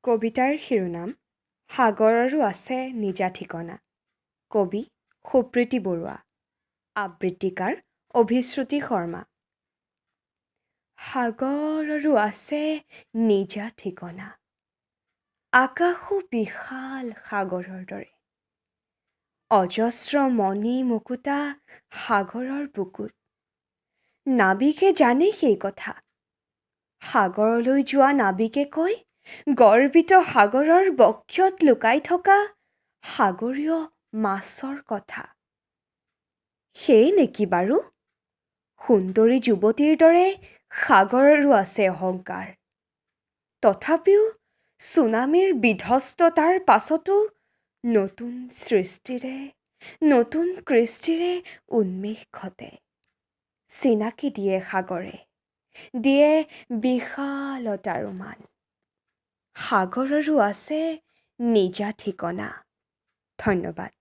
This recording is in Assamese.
কবিতাৰ শিৰোনাম সাগৰৰো আছে নিজা ঠিকনা। কবি সুপ্ৰীতি বৰুৱা। আবৃত্তিকাৰ অভিশ্ৰুতি শৰ্মা। সাগৰৰো আছে নিজা ঠিকনা, আকাশো বিশাল সাগৰৰ দৰে। অজস্ৰ মণি মুকুতা সাগৰৰ বুকুত। নাবিকে জানে সেই কথা। সাগৰলৈ যোৱা নাবিকে কয়, গৰ্বিত সাগৰৰ বক্ষত লুকাই থকা সাগৰীয় মাছৰ কথা। সেয়ে নেকি বাৰু সুন্দৰী যুৱতীৰ দৰে সাগৰৰো আছে অহংকাৰ। তথাপিও চুনামীৰ বিধ্বস্ততাৰ পাছতো নতুন সৃষ্টিৰে, নতুন কৃষ্টিৰে উন্মেষ ঘটে। চিনাকি দিয়ে সাগৰে, দিয়ে বিশালতাৰো মান। সাগৰৰো আছে নিজা ঠিকনা। ধন্যবাদ।